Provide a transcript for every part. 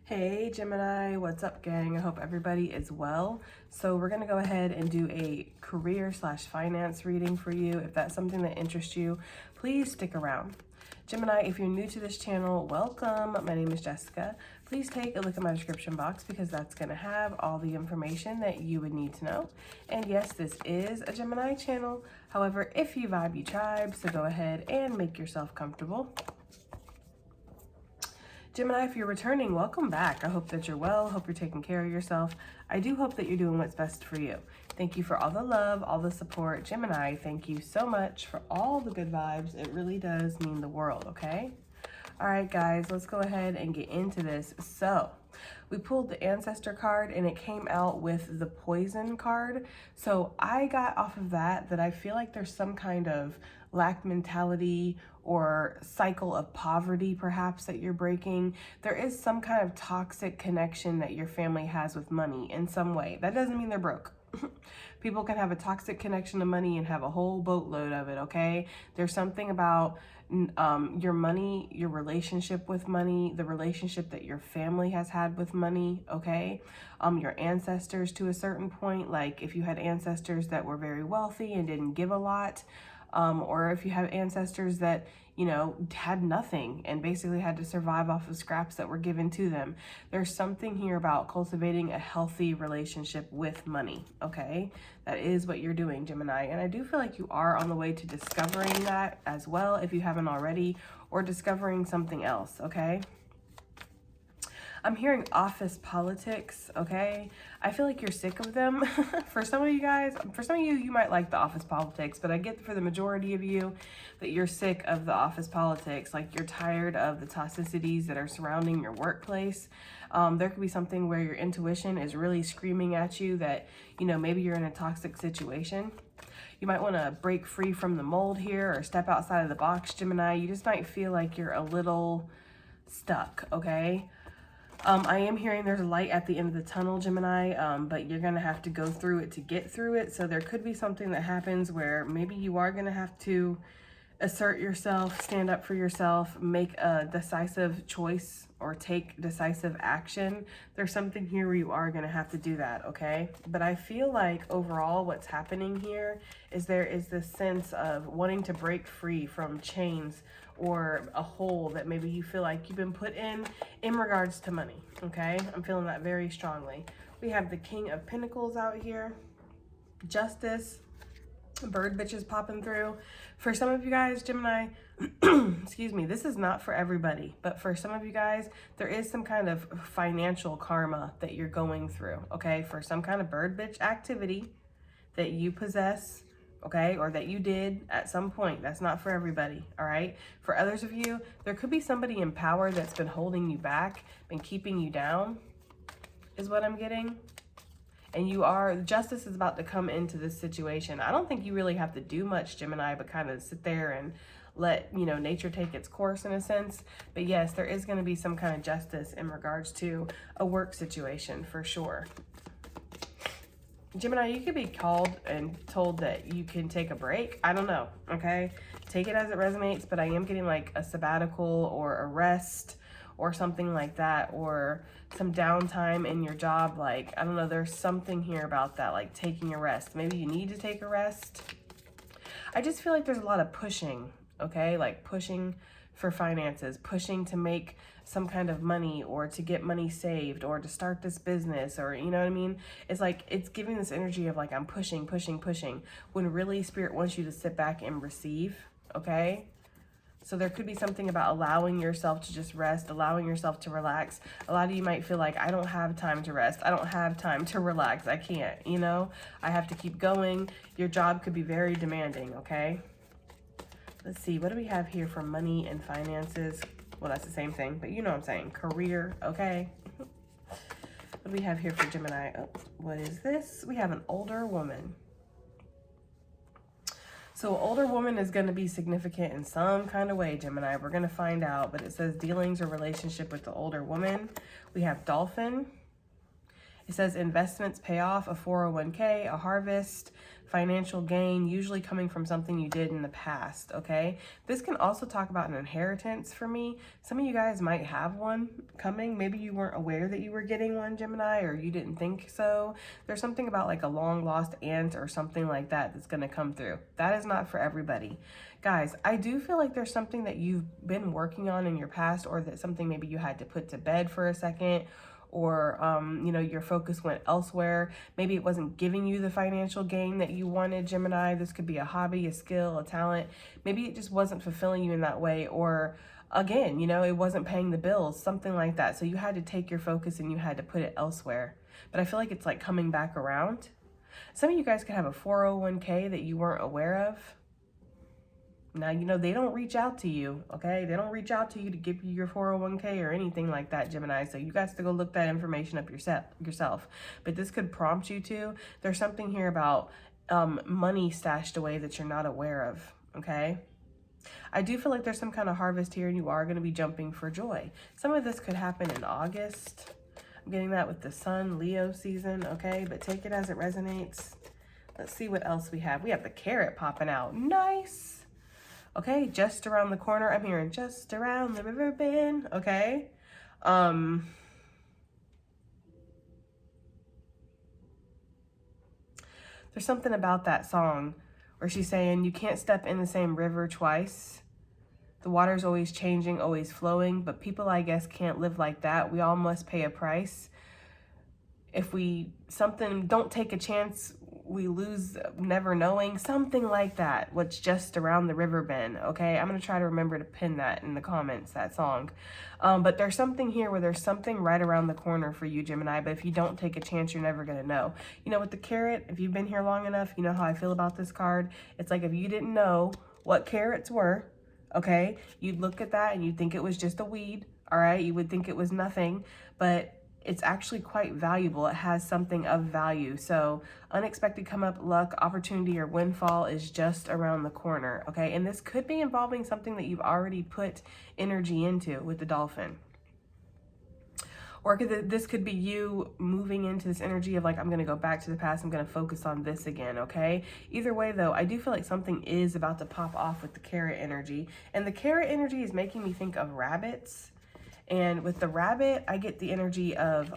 Hey Gemini, what's up gang? I hope everybody is well. So we're gonna go ahead and do a career/finance reading for you. If that's something that interests you, please stick around. Gemini, if you're new to this channel, welcome. My name is Jessica. Please take a look at my description box because that's gonna have all the information that you would need to know. And yes, this is a Gemini channel. However, if you vibe, you tribe, so go ahead and make yourself comfortable. Gemini, if you're returning, welcome back. I hope that you're well. Hope you're taking care of yourself. I do hope that you're doing what's best for you. Thank you for all the love, all the support. Gemini, thank you so much for all the good vibes. It really does mean the world, okay? All right, guys, let's go ahead and get into this. So we pulled the ancestor card and it came out with the poison card. So I got off of that I feel like there's some kind of lack mentality or cycle of poverty perhaps that you're breaking. There is some kind of toxic connection that your family has with money in some way. That doesn't mean they're broke. People can have a toxic connection to money and have a whole boatload of it, okay? There's something about your money, your relationship with money, the relationship that your family has had with money, okay? Your ancestors to a certain point, like if you had ancestors that were very wealthy and didn't give a lot, or if you have ancestors that, you know, had nothing and basically had to survive off of scraps that were given to them. There's something here about cultivating a healthy relationship with money, okay? That is what you're doing, Gemini. And I do feel like you are on the way to discovering that as well, if you haven't already, or discovering something else, okay? I'm hearing office politics, okay? I feel like you're sick of them. For some of you guys, for some of you, you might like the office politics, but I get for the majority of you that you're sick of the office politics. Like you're tired of the toxicities that are surrounding your workplace. There could be something where your intuition is really screaming at you that, you know, maybe you're in a toxic situation. You might want to break free from the mold here or step outside of the box, Gemini. You just might feel like you're a little stuck, okay? I am hearing there's a light at the end of the tunnel, Gemini, but you're going to have to go through it to get through it. So there could be something that happens where maybe you are going to have to assert yourself, stand up for yourself, make a decisive choice or take decisive action. There's something here where you are going to have to do that, okay? But I feel like overall what's happening here is there is this sense of wanting to break free from chains or a hole that maybe you feel like you've been put in regards to money, okay? I'm feeling that very strongly. We have the King of Pentacles out here, Justice, bird bitches popping through. For some of you guys, Gemini, excuse me, this is not for everybody, but for some of you guys, there is some kind of financial karma that you're going through, okay? For some kind of bird bitch activity that you possess, okay, or that you did at some point. That's not for everybody, all right? For others of you, there could be somebody in power that's been holding you back, been keeping you down, is what I'm getting. And justice is about to come into this situation. I don't think you really have to do much, Gemini, but kind of sit there and let, you know, nature take its course in a sense. But yes, there is going to be some kind of justice in regards to a work situation for sure. Gemini, you could be called and told that you can take a break. I don't know, okay? Take it as it resonates, but I am getting like a sabbatical or a rest or something like that, or some downtime in your job. Like, I don't know, there's something here about that, like taking a rest. Maybe you need to take a rest. I just feel like there's a lot of pushing, okay? Like pushing for finances, pushing to make some kind of money or to get money saved or to start this business, or you know what I mean? It's like, it's giving this energy of like, I'm pushing, pushing, pushing, when really Spirit wants you to sit back and receive, okay? So there could be something about allowing yourself to just rest, allowing yourself to relax. A lot of you might feel like, I don't have time to rest. I don't have time to relax. I can't, you know? I have to keep going. Your job could be very demanding, okay? Let's see, what do we have here for money and finances? Well, that's the same thing, but you know what I'm saying. Career, okay? What do we have here for Gemini? Oh, what is this? We have an older woman. So an older woman is going to be significant in some kind of way, Gemini. We're going to find out, but it says dealings or relationship with the older woman. We have dolphin It says investments pay off, a 401k, a harvest, financial gain, usually coming from something you did in the past, okay? This can also talk about an inheritance for me. Some of you guys might have one coming. Maybe you weren't aware that you were getting one, Gemini, or you didn't think so. There's something about like a long lost aunt or something like that that's going to come through. That is not for everybody. Guys, I do feel like there's something that you've been working on in your past, or that something maybe you had to put to bed for a second, or you know, your focus went elsewhere. Maybe it wasn't giving you the financial gain that you wanted, Gemini. This could be a hobby, a skill, a talent. Maybe it just wasn't fulfilling you in that way, or again, you know, it wasn't paying the bills, something like that. So you had to take your focus and you had to put it elsewhere. But I feel like it's like coming back around. Some of you guys could have a 401k that you weren't aware of. Now, you know, they don't reach out to you, okay? They don't reach out to you to give you your 401k or anything like that, Gemini. So you guys have to go look that information up yourself. But this could prompt you to. There's something here about money stashed away that you're not aware of, okay? I do feel like there's some kind of harvest here and you are going to be jumping for joy. Some of this could happen in August. I'm getting that with the Sun, Leo season, okay? But take it as it resonates. Let's see what else we have. We have the carrot popping out. Nice. Okay, just around the corner. I'm hearing just around the river bend. Okay. There's something about that song where she's saying you can't step in the same river twice. The water's always changing, always flowing, but people, I guess, can't live like that. We all must pay a price. If we don't take a chance, we lose never knowing, something like that. What's just around the river bend, okay? I'm going to try to remember to pin that in the comments, that song. But there's something here where there's something right around the corner for you, Gemini, but if you don't take a chance, you're never going to know. You know, with the carrot, if you've been here long enough, you know how I feel about this card. It's like if you didn't know what carrots were, okay, you'd look at that and you'd think it was just a weed, all right? You would think it was nothing, but it's actually quite valuable. It has something of value. So unexpected come up, luck, opportunity, or windfall is just around the corner, okay? And this could be involving something that you've already put energy into with the dolphin. Or this could be you moving into this energy of like, I'm going to go back to the past. I'm going to focus on this again, okay? Either way, though, I do feel like something is about to pop off with the carrot energy. And the carrot energy is making me think of rabbits. And with the rabbit, I get the energy of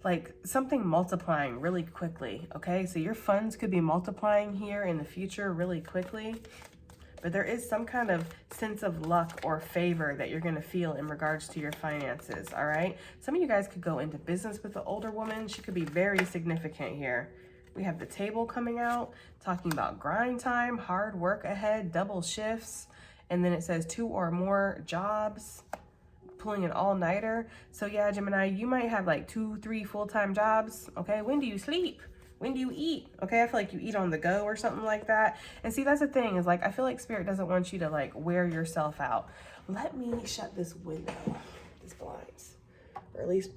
like something multiplying really quickly, okay? So your funds could be multiplying here in the future really quickly. But there is some kind of sense of luck or favor that you're going to feel in regards to your finances, all right? Some of you guys could go into business with the older woman. She could be very significant here. We have the table coming out, talking about grind time, hard work ahead, double shifts. And then it says 2 or more jobs. Pulling an all-nighter. So yeah, Gemini, you might have like 2, 3 full-time jobs, okay? When do you sleep? When do you eat? Okay, I feel like you eat on the go or something like that. And see, that's the thing, is like, I feel like Spirit doesn't want you to like wear yourself out. Let me shut this window, these blinds, or at least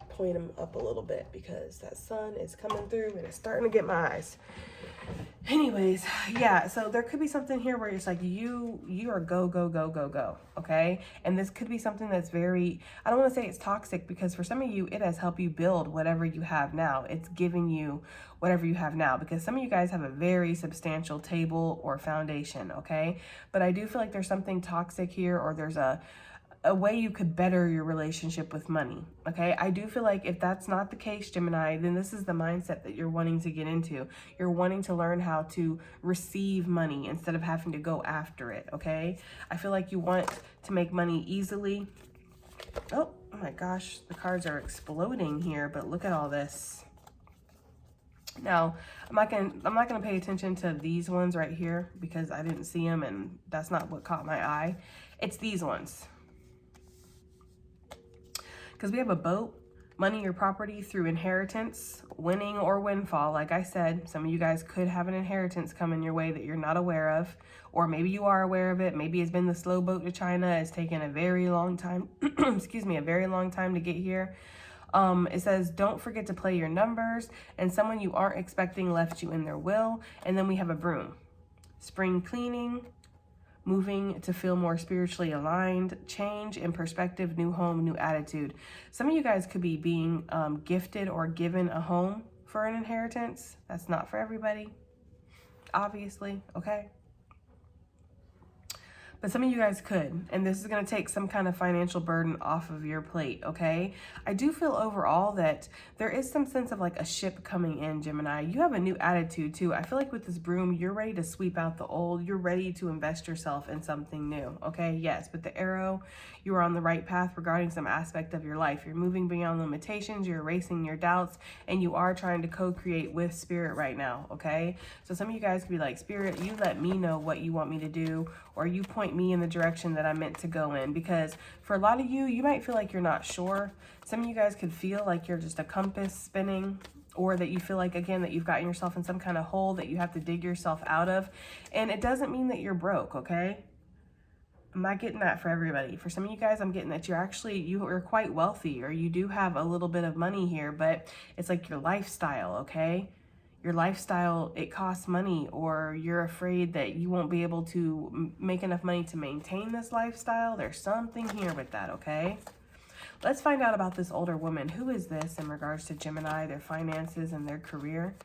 point them up a little bit, because that sun is coming through and it's starting to get my eyes. Anyways, yeah, so there could be something here where it's like you are go, go, go, go, go, okay? And this could be something that's very, I don't want to say it's toxic, because for some of you, it has helped you build whatever you have now. It's giving you whatever you have now, because some of you guys have a very substantial table or foundation, okay? But I do feel like there's something toxic here, or there's a way you could better your relationship with money, okay? I do feel like if that's not the case, Gemini, then this is the mindset that you're wanting to get into. You're wanting to learn how to receive money instead of having to go after it, okay? I feel like you want to make money easily. Oh my gosh, the cards are exploding here, but look at all this. Now, I'm not gonna pay attention to these ones right here because I didn't see them and that's not what caught my eye. It's these ones. Because we have a boat, money or property through inheritance, winning or windfall. Like I said, some of you guys could have an inheritance coming your way that you're not aware of, or maybe you are aware of it. Maybe it's been the slow boat to China. It's taken a very long time, excuse me, a very long time to get here. It says, don't forget to play your numbers, and someone you aren't expecting left you in their will. And then we have a broom, spring cleaning, moving to feel more spiritually aligned, change in perspective, new home, new attitude. Some of you guys could be being gifted or given a home for an inheritance. That's not for everybody, obviously, okay? But some of you guys could, and this is going to take some kind of financial burden off of your plate, okay? I do feel overall that there is some sense of like a ship coming in, Gemini. You have a new attitude too. I feel like with this broom, you're ready to sweep out the old. You're ready to invest yourself in something new, okay? Yes, with the arrow, you are on the right path regarding some aspect of your life. You're moving beyond limitations, you're erasing your doubts, and you are trying to co-create with Spirit right now, okay? So some of you guys could be like, Spirit, you let me know what you want me to do, or you point me in the direction that I'm meant to go in. Because for a lot of you, you might feel like you're not sure. Some of you guys could feel like you're just a compass spinning, or that you feel like, again, that you've gotten yourself in some kind of hole that you have to dig yourself out of. And it doesn't mean that you're broke, okay? I'm not getting that for everybody. For some of you guys, I'm getting that you're quite wealthy, or you do have a little bit of money here, but it's like your lifestyle, okay? Your lifestyle, it costs money, or you're afraid that you won't be able to make enough money to maintain this lifestyle. There's something here with that, okay? Let's find out about this older woman. Who is this in regards to Gemini, their finances, and their career?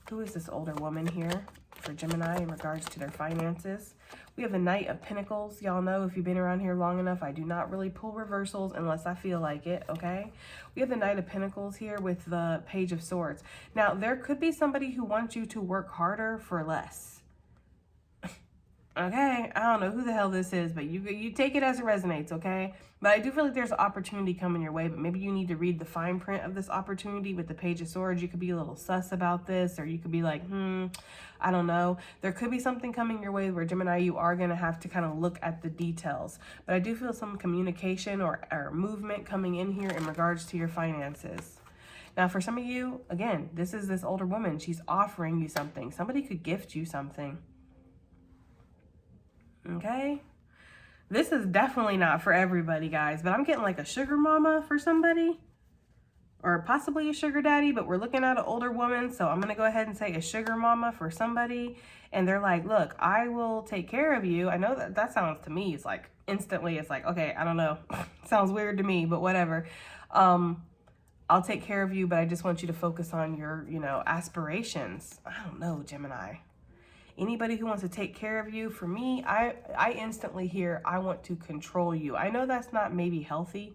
Who is this older woman here for Gemini in regards to their finances? We have the Knight of Pentacles. Y'all know, if you've been around here long enough, I do not really pull reversals unless I feel like it, okay? We have the Knight of Pentacles here with the Page of Swords. Now, there could be somebody who wants you to work harder for less. Okay, I don't know who the hell this is, but you take it as it resonates, okay? But I do feel like there's an opportunity coming your way, but maybe you need to read the fine print of this opportunity with the Page of Swords. You could be a little sus about this, or you could be like, I don't know. There could be something coming your way where, Gemini, you are going to have to kind of look at the details. But I do feel some communication or movement coming in here in regards to your finances. Now, for some of you, again, this is this older woman. She's offering you something. Somebody could gift you something. Okay, this is definitely not for everybody, guys, but I'm getting like a sugar mama for somebody, or possibly a sugar daddy, but we're looking at an older woman, so I'm going to go ahead and say a sugar mama for somebody, and they're like, look, I will take care of you. I know that sounds to me, it's like instantly, it's like, okay, I don't know, sounds weird to me, but whatever. I'll take care of you, but I just want you to focus on your, aspirations. I don't know, Gemini. Anybody who wants to take care of you, for me, I instantly hear, I want to control you. I know that's not maybe healthy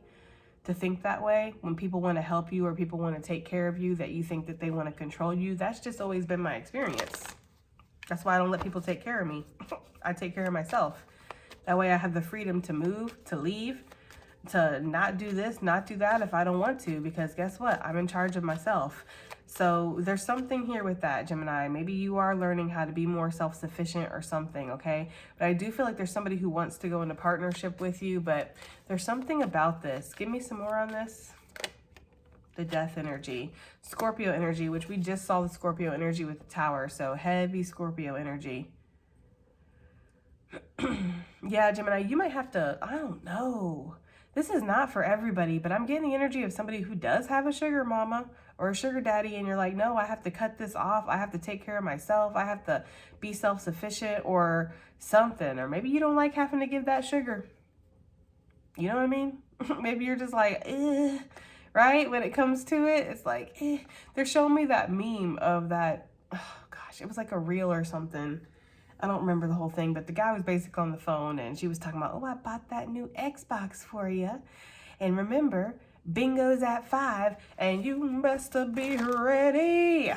to think that way. When people want to help you or people want to take care of you, that you think that they want to control you. That's just always been my experience. That's why I don't let people take care of me. I take care of myself. That way I have the freedom to move, to leave, to not do this, not do that if I don't want to, because guess what? I'm in charge of myself. So there's something here with that, Gemini. Maybe you are learning how to be more self-sufficient or something, okay? But I do feel like there's somebody who wants to go into partnership with you, but there's something about this. Give me some more on this. The Death energy. Scorpio energy, which we just saw the Scorpio energy with the Tower. So heavy Scorpio energy. Yeah, Gemini, you might have to, I don't know. This is not for everybody, but I'm getting the energy of somebody who does have a sugar mama or a sugar daddy, and you're like, no, I have to cut this off. I have to take care of myself. I have to be self-sufficient or something. Or maybe you don't like having to give that sugar. You know what I mean? Maybe you're just like, right? When it comes to it, it's like, They're showing me that meme of that, oh gosh, it was like a reel or something. I don't remember the whole thing, but the guy was basically on the phone and she was talking about, oh, I bought that new Xbox for you. And remember, bingo's at 5 and you best to be ready.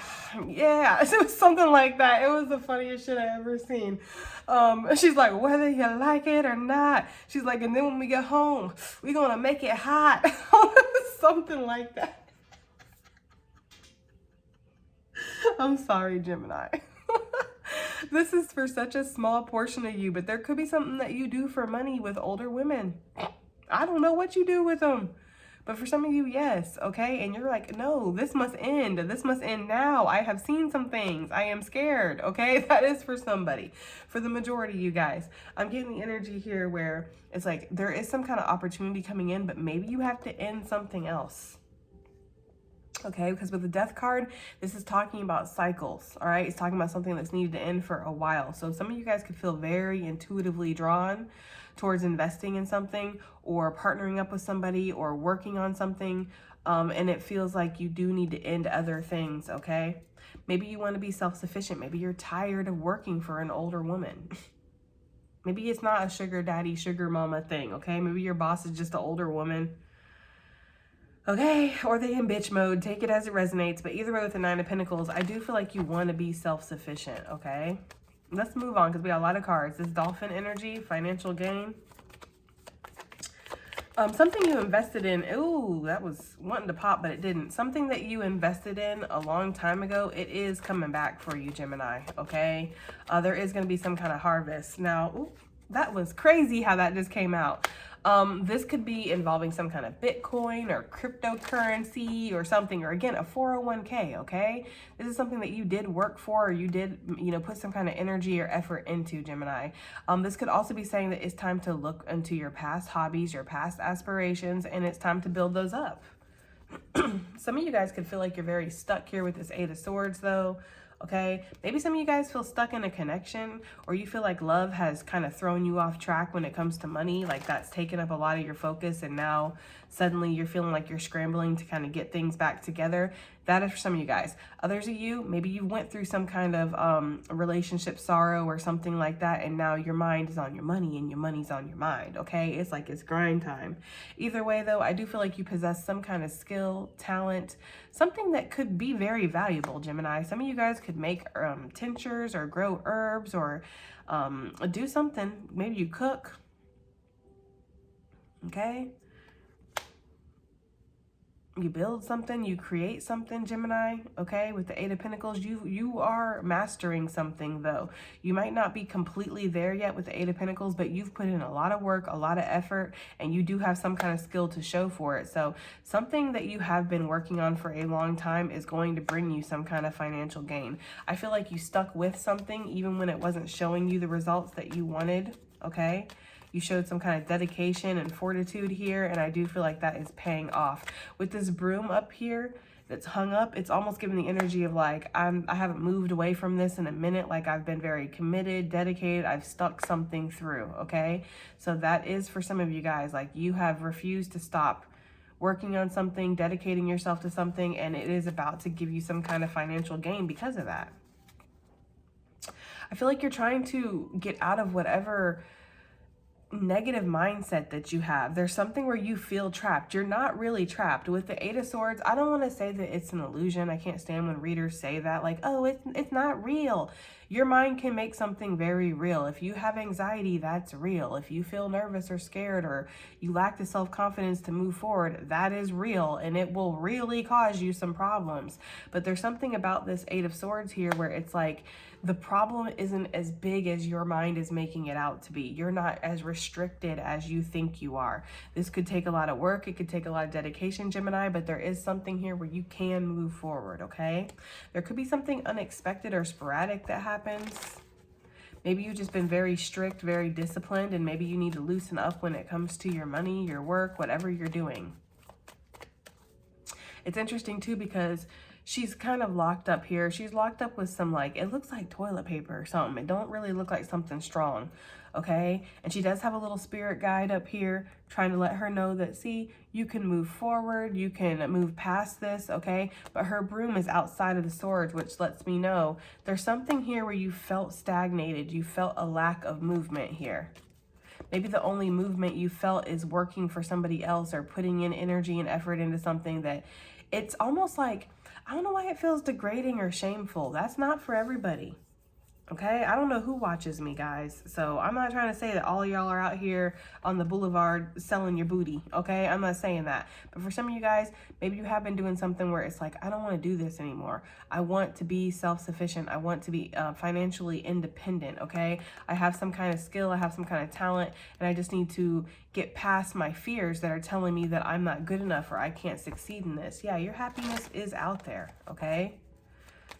Yeah, it was something like that. It was the funniest shit I ever seen. She's like, whether you like it or not. She's like, and then when we get home, we're going to make it hot. Something like that. I'm sorry, Gemini. This is for such a small portion of you, but there could be something that you do for money with older women. I don't know what you do with them, but for some of you, yes, okay? And you're like, no, this must end. This must end now. I have seen some things. I am scared, okay? That is for somebody. For the majority of you guys, I'm getting the energy here where it's like there is some kind of opportunity coming in, but maybe you have to end something else. Okay, because with the death card, this is talking about cycles, all right? It's talking about something that's needed to end for a while. So some of you guys could feel very intuitively drawn towards investing in something or partnering up with somebody or working on something. And it feels like you do need to end other things, okay? Maybe you want to be self-sufficient. Maybe you're tired of working for an older woman. Maybe it's not a sugar daddy, sugar mama thing, okay? Maybe your boss is just an older woman. Okay, or they in bitch mode, take it as it resonates. But either way, with the Nine of Pentacles, I do feel like you want to be self-sufficient, okay? Let's move on because we got a lot of cards. This dolphin energy, financial gain. Something you invested in. Ooh, that was wanting to pop, but it didn't. Something that you invested in a long time ago, it is coming back for you, Gemini, okay? There is going to be some kind of harvest. Now, ooh, that was crazy how that just came out. This could be involving some kind of Bitcoin or cryptocurrency or something, or again, a 401k, okay? This is something that you did work for, or you did, put some kind of energy or effort into, Gemini. This could also be saying that it's time to look into your past hobbies, your past aspirations, and it's time to build those up. Some of you guys could feel like you're very stuck here with this Eight of Swords, though. Okay, maybe some of you guys feel stuck in a connection, or you feel like love has kind of thrown you off track when it comes to money, like that's taken up a lot of your focus, and now suddenly you're feeling like you're scrambling to kind of get things back together. That is for some of you guys. Others of you, maybe you went through some kind of relationship sorrow or something like that, and now your mind is on your money and your money's on your mind, okay? It's like it's grind time. Either way, though, I do feel like you possess some kind of skill, talent, something that could be very valuable, Gemini. Some of you guys could make tinctures or grow herbs or do something. Maybe you cook, okay? You build something, you create something, Gemini, okay? With the Eight of Pentacles, you are mastering something, though. You might not be completely there yet with the Eight of Pentacles, but you've put in a lot of work, a lot of effort, and you do have some kind of skill to show for it. So something that you have been working on for a long time is going to bring you some kind of financial gain. I feel like you stuck with something even when it wasn't showing you the results that you wanted, okay? You showed some kind of dedication and fortitude here, and I do feel like that is paying off. With this broom up here that's hung up, it's almost giving the energy of like, I haven't moved away from this in a minute. Like I've been very committed, dedicated. I've stuck something through, okay? So that is for some of you guys. Like you have refused to stop working on something, dedicating yourself to something, and it is about to give you some kind of financial gain because of that. I feel like you're trying to get out of whatever negative mindset that you have. There's something where you feel trapped. You're not really trapped. With the Eight of Swords, I don't want to say that it's an illusion. I can't stand when readers say that, like, oh, it's not real. Your mind can make something very real. If you have anxiety, that's real. If you feel nervous or scared, or you lack the self-confidence to move forward, that is real, and it will really cause you some problems. But there's something about this Eight of Swords here where it's like the problem isn't as big as your mind is making it out to be. You're not as restricted as you think you are. This could take a lot of work. It could take a lot of dedication, Gemini, but there is something here where you can move forward, okay? There could be something unexpected or sporadic that happens. Maybe you've just been very strict, very disciplined, and maybe you need to loosen up when it comes to your money, your work, whatever you're doing. It's interesting too because she's kind of locked up here. She's locked up with some, like, it looks like toilet paper or something. It don't really look like something strong, okay? And she does have a little spirit guide up here trying to let her know that, see, you can move forward, you can move past this, okay? But her broom is outside of the swords, which lets me know there's something here where you felt stagnated. You felt a lack of movement here. Maybe the only movement you felt is working for somebody else or putting in energy and effort into something that it's almost like, I don't know why it feels degrading or shameful. That's not for everybody, okay? I don't know who watches me, guys. So I'm not trying to say that all of y'all are out here on the boulevard selling your booty, okay? I'm not saying that. But for some of you guys, maybe you have been doing something where it's like, I don't want to do this anymore. I want to be self-sufficient. I want to be financially independent, okay? I have some kind of skill. I have some kind of talent. And I just need to get past my fears that are telling me that I'm not good enough or I can't succeed in this. Yeah, your happiness is out there, okay?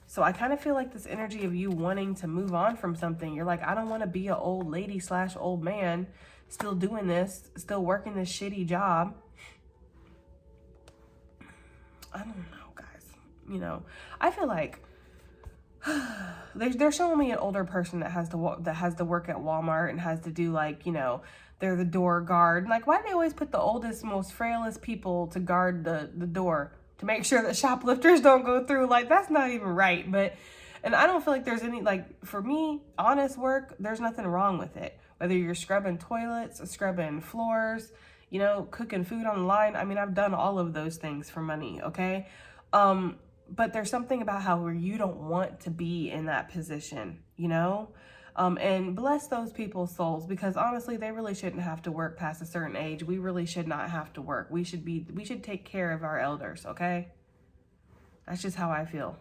So I kind of feel like this energy of you wanting to move on from something. You're like, I don't want to be an old lady / old man still doing this, still working this shitty job. I don't know, guys. you know, I feel like they're showing me an older person that has to work at Walmart and has to do like, you know, they're the door guard. Like, why do they always put the oldest, most frailest people to guard the door to make sure that shoplifters don't go through? Like, that's not even right. But, and I don't feel like there's any, like, for me, honest work, there's nothing wrong with it. Whether you're scrubbing toilets, scrubbing floors, you know, cooking food on the line. I mean, I've done all of those things for money, okay? But there's something about how where you don't want to be in that position, you know? And bless those people's souls, because honestly, they really shouldn't have to work past a certain age. We really should not have to work. We should take care of our elders, okay? That's just how I feel.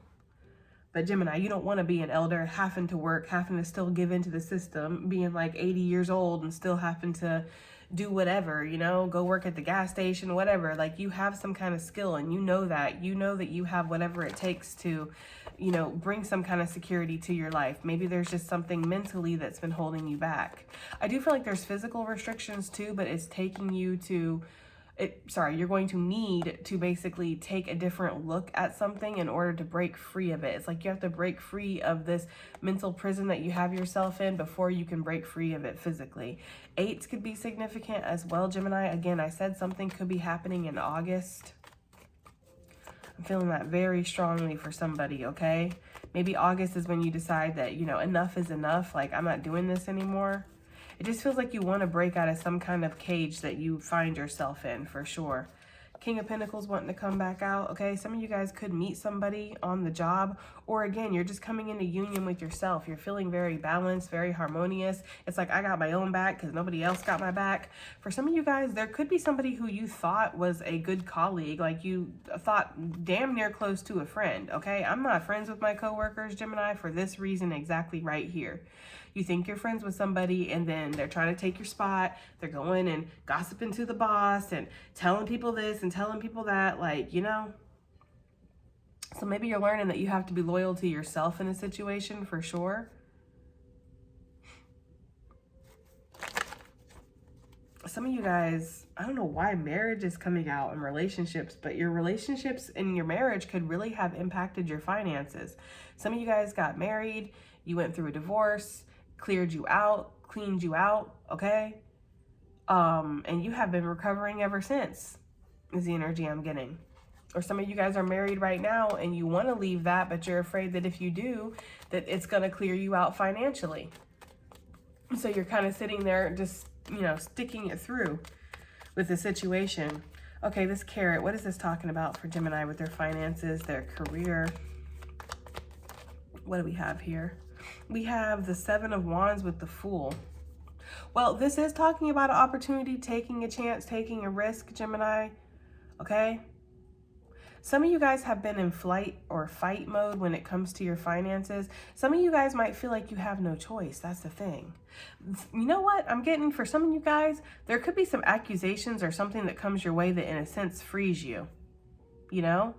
But Gemini, you don't want to be an elder, having to work, having to still give into the system, being like 80 years old and still having to do whatever, you know, go work at the gas station, whatever. Like, you have some kind of skill, and you know that you have whatever it takes to, you know, bring some kind of security to your life. Maybe there's just something mentally that's been holding you back. I do feel like there's physical restrictions too, but it's taking you to you're going to need to basically take a different look at something in order to break free of it. It's like you have to break free of this mental prison that you have yourself in before you can break free of it physically. 8s could be significant as well, Gemini. Again, I said something could be happening in August. I'm feeling that very strongly for somebody, okay? Maybe August is when you decide that, you know, enough is enough. Like, I'm not doing this anymore. It just feels like you want to break out of some kind of cage that you find yourself in, for sure. King of Pentacles wanting to come back out, okay? Some of you guys could meet somebody on the job, or again, you're just coming into union with yourself. You're feeling very balanced, very harmonious. It's like, I got my own back because nobody else got my back. For some of you guys, there could be somebody who you thought was a good colleague, like you thought damn near close to a friend, okay? I'm not friends with my coworkers, Gemini, for this reason exactly right here. You think you're friends with somebody, and then they're trying to take your spot. They're going and gossiping to the boss and telling people this and telling people that, like, you know. So maybe you're learning that you have to be loyal to yourself in a situation, for sure. Some of you guys, I don't know why marriage is coming out in relationships, but your relationships in your marriage could really have impacted your finances. Some of you guys got married, you went through a divorce, cleared you out, cleaned you out, okay? And you have been recovering ever since, is the energy I'm getting. Or some of you guys are married right now and you want to leave that, but you're afraid that if you do, that it's going to clear you out financially. So you're kind of sitting there just, you know, sticking it through with the situation. Okay, this carrot, what is this talking about for Gemini with their finances, their career? What do we have here? We have the 7 of Wands with the Fool. Well, this is talking about an opportunity, taking a chance, taking a risk, Gemini, okay? Some of you guys have been in flight or fight mode when it comes to your finances. Some of you guys might feel like you have no choice. That's the thing. You know what I'm getting for some of you guys? There could be some accusations or something that comes your way that in a sense frees you, you know?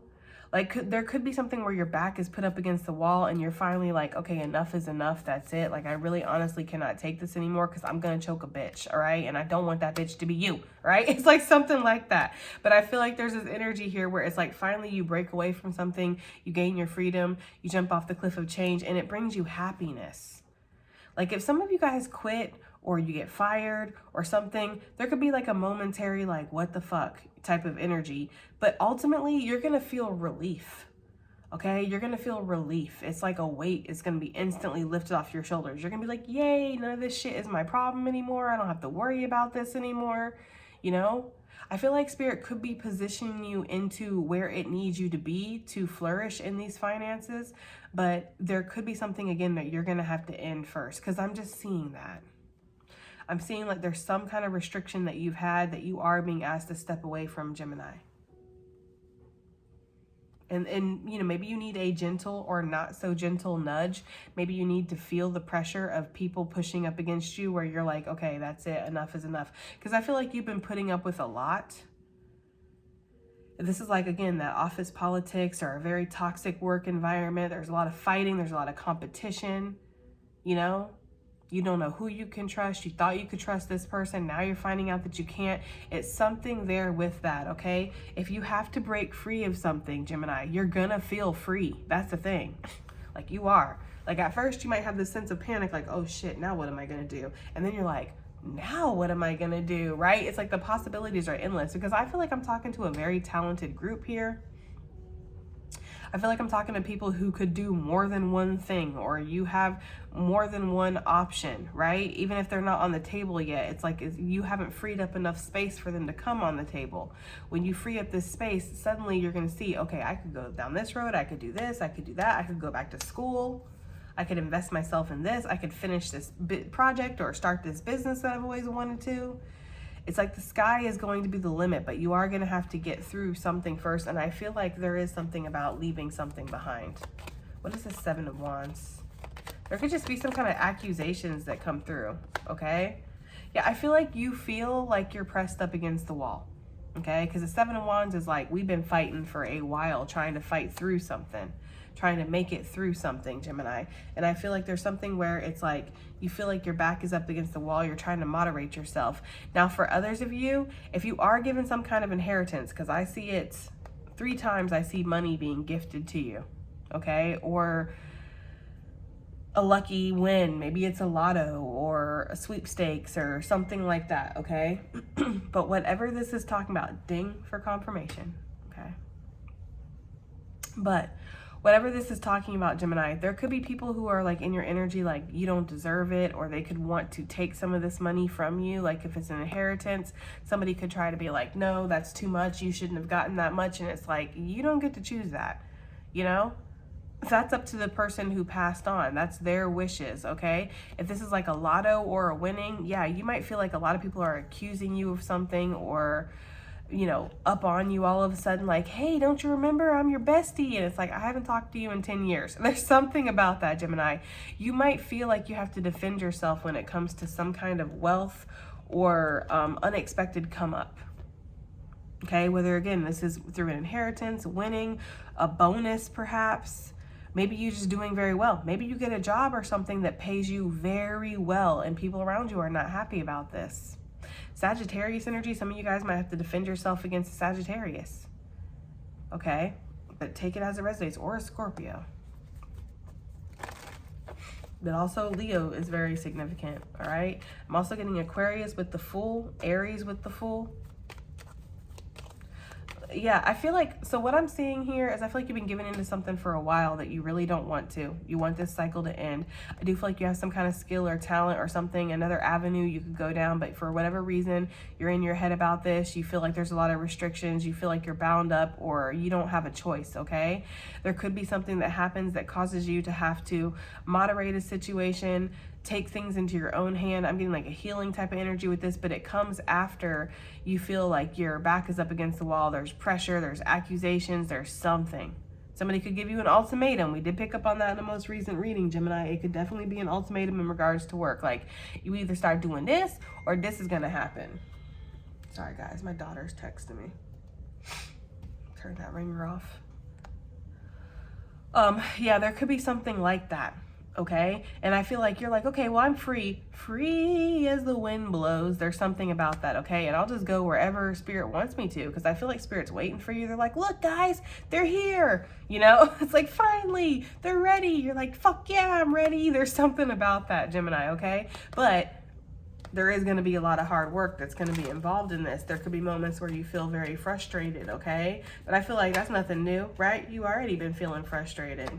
Like, there could be something where your back is put up against the wall and you're finally like, okay, enough is enough. That's it. Like, I really honestly cannot take this anymore because I'm going to choke a bitch, all right? And I don't want that bitch to be you, right? It's like something like that. But I feel like there's this energy here where it's like finally you break away from something, you gain your freedom, you jump off the cliff of change, and it brings you happiness. Like, if some of you guys quit or you get fired or something, there could be like a momentary, like, what the fuck type of energy. But ultimately, you're going to feel relief. Okay? You're going to feel relief. It's like a weight is going to be instantly lifted off your shoulders. You're going to be like, yay, none of this shit is my problem anymore. I don't have to worry about this anymore. You know? I feel like Spirit could be positioning you into where it needs you to be to flourish in these finances. But there could be something, again, that you're going to have to end first. Because I'm just seeing that. I'm seeing like there's some kind of restriction that you've had that you are being asked to step away from, Gemini. And you know, maybe you need a gentle or not so gentle nudge. Maybe you need to feel the pressure of people pushing up against you where you're like, okay, that's it. Enough is enough. Because I feel like you've been putting up with a lot. This is like, again, that office politics or a very toxic work environment. There's a lot of fighting. There's a lot of competition, you know? You don't know who you can trust. You thought you could trust this person. Now you're finding out that you can't. It's something there with that, okay? If you have to break free of something, Gemini, you're gonna feel free. That's the thing. Like, you are. Like, at first you might have this sense of panic, like, oh shit, now what am I gonna do? And then you're like, now what am I gonna do, right? It's like the possibilities are endless, because I feel like I'm talking to a very talented group here. I feel like I'm talking to people who could do more than one thing, or you have more than one option, right? Even if they're not on the table yet, it's like you haven't freed up enough space for them to come on the table. When you free up this space, suddenly you're gonna see, okay, I could go down this road, I could do this, I could do that, I could go back to school, I could invest myself in this, I could finish this project or start this business that I've always wanted to. It's like the sky is going to be the limit, but you are going to have to get through something first. And I feel like there is something about leaving something behind. What is the Seven of Wands? There could just be some kind of accusations that come through, okay? Yeah, I feel like you feel like you're pressed up against the wall, okay? Because the Seven of Wands is like, we've been fighting for a while, trying to fight through something, trying to make it through something, Gemini. And I feel like there's something where it's like, you feel like your back is up against the wall, you're trying to moderate yourself. Now, for others of you, if you are given some kind of inheritance, because I see it 3 times, I see money being gifted to you, okay? Or a lucky win, maybe it's a lotto or a sweepstakes or something like that, okay? But whatever this is talking about, ding for confirmation, okay? But whatever this is talking about, Gemini, there could be people who are like in your energy, like you don't deserve it, or they could want to take some of this money from you. Like if it's an inheritance, somebody could try to be like, no, that's too much, you shouldn't have gotten that much. And it's like, you don't get to choose that, you know? That's up to the person who passed on. That's their wishes, okay? If this is like a lotto or a winning, yeah, you might feel like a lot of people are accusing you of something, or you know, up on you all of a sudden, like, hey, don't you remember I'm your bestie? And it's like, I haven't talked to you in 10 years. There's something about that, Gemini. You might feel like you have to defend yourself when it comes to some kind of wealth or unexpected come up. Okay, whether again, this is through an inheritance, winning, a bonus perhaps. Maybe you're just doing very well. Maybe you get a job or something that pays you very well and people around you are not happy about this. Sagittarius energy, some of you guys might have to defend yourself against a Sagittarius. Okay? But take it as it resonates. Or a Scorpio. But also Leo is very significant. Alright? I'm also getting Aquarius with the Fool. Aries with the Fool. Yeah, I feel like, so what I'm seeing here is I feel like you've been given into something for a while that you really don't want to. You want this cycle to end. I do feel like you have some kind of skill or talent or something, another avenue you could go down, but for whatever reason, you're in your head about this. You feel like there's a lot of restrictions. You feel like you're bound up, or you don't have a choice, okay? There could be something that happens that causes you to have to moderate a situation, take things into your own hand. I'm getting like a healing type of energy with this, but it comes after you feel like your back is up against the wall. There's pressure, there's accusations, there's something. Somebody could give you an ultimatum. We did pick up on that in the most recent reading, Gemini. It could definitely be an ultimatum in regards to work. Like, you either start doing this or this is going to happen. Sorry, guys. My daughter's texting me. Turn that ringer off. Yeah, there could be something like that. Okay, and I feel like you're like, okay, well, I'm free as the wind blows. There's something about that, okay? And I'll just go wherever Spirit wants me to, because I feel like Spirit's waiting for you. They're like, look, guys, they're here. You know, it's like, finally, they're ready. You're like, fuck yeah, I'm ready. There's something about that, Gemini, okay? But there is going to be a lot of hard work that's going to be involved in this. There could be moments where you feel very frustrated, okay? But I feel like that's nothing new, right? You already been feeling frustrated.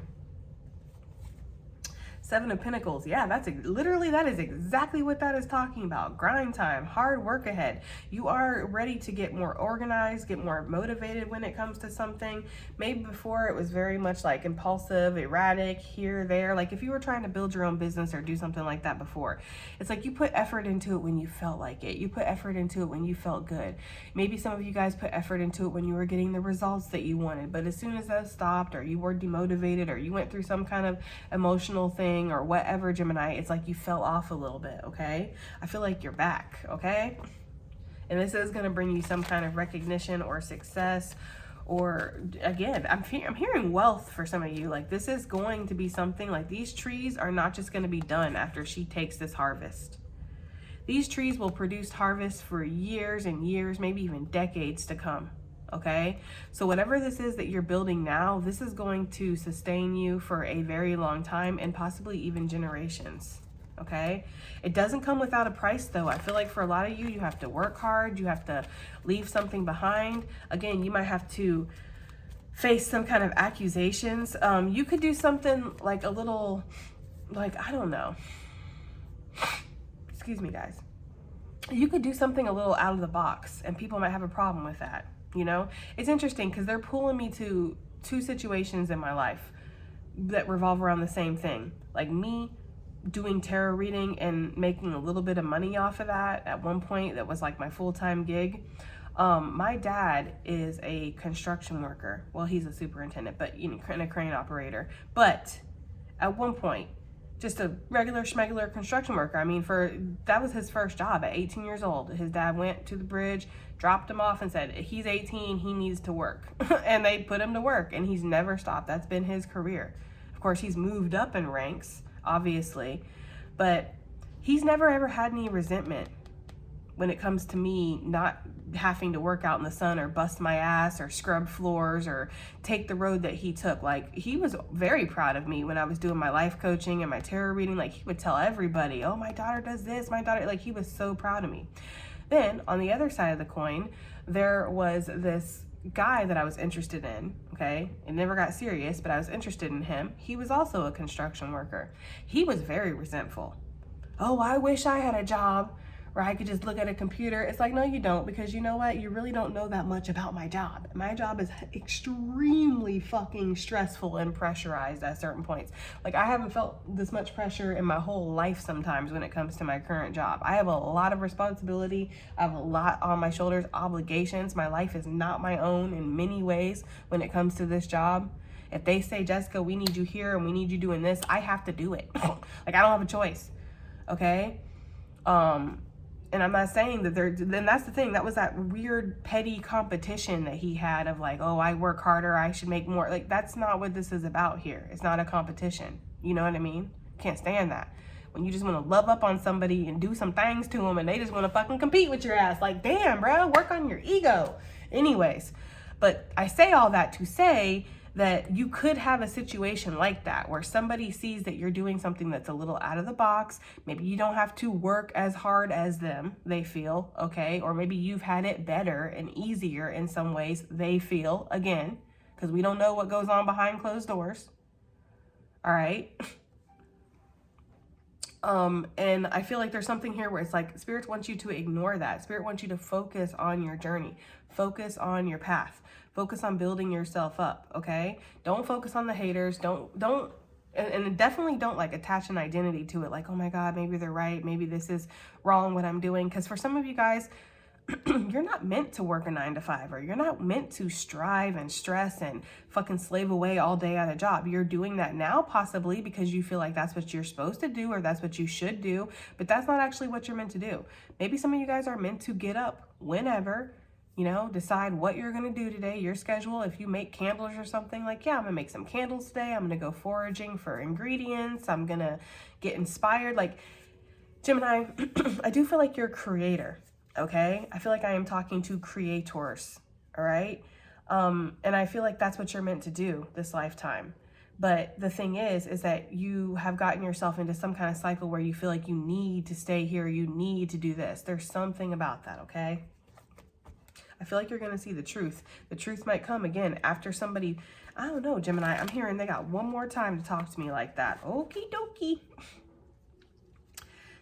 Seven of Pentacles. Yeah, that's literally, that is exactly what that is talking about. Grind time, hard work ahead. You are ready to get more organized, get more motivated when it comes to something. Maybe before it was very much like impulsive, erratic, here, there. Like if you were trying to build your own business or do something like that before, it's like you put effort into it when you felt like it. You put effort into it when you felt good. Maybe some of you guys put effort into it when you were getting the results that you wanted. But as soon as that stopped, or you were demotivated, or you went through some kind of emotional thing, or whatever, Gemini, it's like you fell off a little bit, okay? I feel like you're back, okay? And this is going to bring you some kind of recognition or success Or again, I'm hearing wealth for some of you. Like this is going to be something like these trees are not just going to be done after she takes this harvest. These trees will produce harvests for years and years, maybe even decades to come. Okay, so whatever this is that you're building now, this is going to sustain you for a very long time and possibly even generations. Okay, it doesn't come without a price though. I feel like for a lot of you, you have to work hard, you have to leave something behind. Again, you might have to face some kind of accusations. You could do something like a little, like, I don't know. Excuse me, guys. You could do something a little out of the box and people might have a problem with that. You know, it's interesting because they're pulling me to two situations in my life that revolve around the same thing. Like me doing tarot reading and making a little bit of money off of that at one point. That was like my full-time gig. My dad is a construction worker. Well, he's a superintendent, but you know, and a crane operator. But at one point, just a regular schmegular construction worker. I mean, that was his first job at 18 years old. His dad went to the bridge, dropped him off and said, he's 18, he needs to work. And they put him to work and he's never stopped. That's been his career. Of course, he's moved up in ranks, obviously, but he's never ever had any resentment when it comes to me not having to work out in the sun or bust my ass or scrub floors or take the road that he took. Like, he was very proud of me when I was doing my life coaching and my tarot reading. Like, he would tell everybody, oh, my daughter does this, my daughter, like, he was so proud of me. Then on the other side of the coin, there was this guy that I was interested in, okay? It never got serious, but I was interested in him. He was also a construction worker. He was very resentful. Oh, I wish I had a job where I could just look at a computer. It's like, no, you don't, because you know what? You really don't know that much about my job. My job is extremely fucking stressful and pressurized at certain points. Like, I haven't felt this much pressure in my whole life sometimes when it comes to my current job. I have a lot of responsibility. I have a lot on my shoulders, obligations. My life is not my own in many ways when it comes to this job. If they say, Jessica, we need you here and we need you doing this, I have to do it. Like, I don't have a choice. Okay? And I'm not saying that then that's the thing. That was that weird petty competition that he had of like, oh, I work harder, I should make more. Like, that's not what this is about here. It's not a competition. You know what I mean? Can't stand that. When you just want to love up on somebody and do some things to them and they just want to fucking compete with your ass. Like, damn, bro, work on your ego. Anyways, but I say all that to say that you could have a situation like that where somebody sees that you're doing something that's a little out of the box. Maybe you don't have to work as hard as them, they feel, okay? Or maybe you've had it better and easier in some ways, they feel, again, because we don't know what goes on behind closed doors, all right? And I feel like there's something here where it's like Spirit wants you to ignore that. Spirit wants you to focus on your journey, focus on your path, focus on building yourself up. Okay. Don't focus on the haters. And definitely don't like attach an identity to it. Like, oh my God, maybe they're right. Maybe this is wrong what I'm doing. Cause for some of you guys, you're not meant to work a 9-to-5, or you're not meant to strive and stress and fucking slave away all day at a job. You're doing that now possibly because you feel like that's what you're supposed to do or that's what you should do, but that's not actually what you're meant to do. Maybe some of you guys are meant to get up whenever, you know, decide what you're going to do today, your schedule. If you make candles or something, like, yeah, I'm going to make some candles today. I'm going to go foraging for ingredients. I'm going to get inspired. Like, Gemini, I do feel like you're a creator. Okay, I feel like I am talking to creators, all right? And I feel like that's what you're meant to do this lifetime. But the thing is that you have gotten yourself into some kind of cycle where you feel like you need to stay here, you need to do this. There's something about that, okay? I feel like you're going to see the truth. The truth might come again after somebody, I don't know, Gemini, I'm hearing they got one more time to talk to me like that. Okie dokie.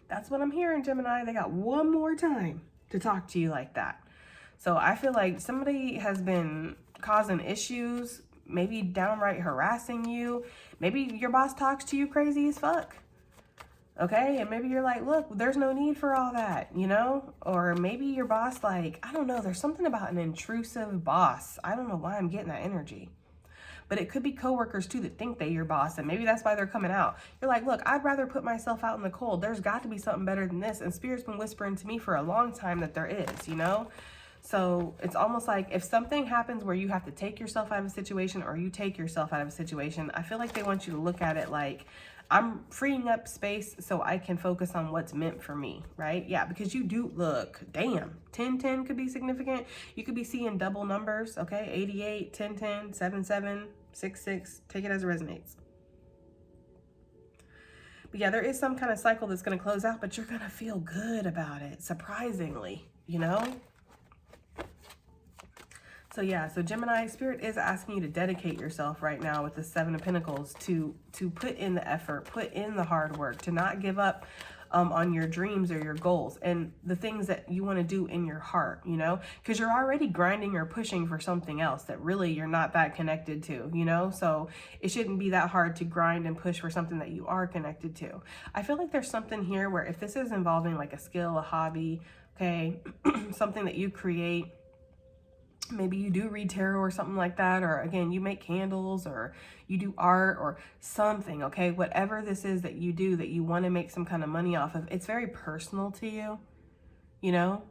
That's what I'm hearing, Gemini. They got one more time to talk to you like that. So I feel like somebody has been causing issues, maybe downright harassing you. Maybe your boss talks to you crazy as fuck. Okay, and maybe you're like, look, there's no need for all that, you know? Or maybe your boss, like, I don't know, there's something about an intrusive boss. I don't know why I'm getting that energy. But it could be coworkers too that think they're your boss, and maybe that's why they're coming out. You're like, look, I'd rather put myself out in the cold. There's got to be something better than this. And Spirit's been whispering to me for a long time that there is, you know? So it's almost like if something happens where you have to take yourself out of a situation, or you take yourself out of a situation, I feel like they want you to look at it like, I'm freeing up space so I can focus on what's meant for me, right? Yeah, because you do, look, damn, 10-10 could be significant. You could be seeing double numbers, okay? 88, 10-10, 7-7, 6-6, take it as it resonates. But yeah, there is some kind of cycle that's going to close out, but you're going to feel good about it, surprisingly, you know? So yeah, so Gemini, Spirit is asking you to dedicate yourself right now with the Seven of Pentacles to put in the effort, put in the hard work, to not give up on your dreams or your goals and the things that you want to do in your heart, you know, because you're already grinding or pushing for something else that really you're not that connected to, you know, so it shouldn't be that hard to grind and push for something that you are connected to. I feel like there's something here where if this is involving like a skill, a hobby, okay, something that you create, maybe you do read tarot or something like that, or again, you make candles or you do art or something, okay? Whatever this is that you do that you want to make some kind of money off of, it's very personal to you, you know?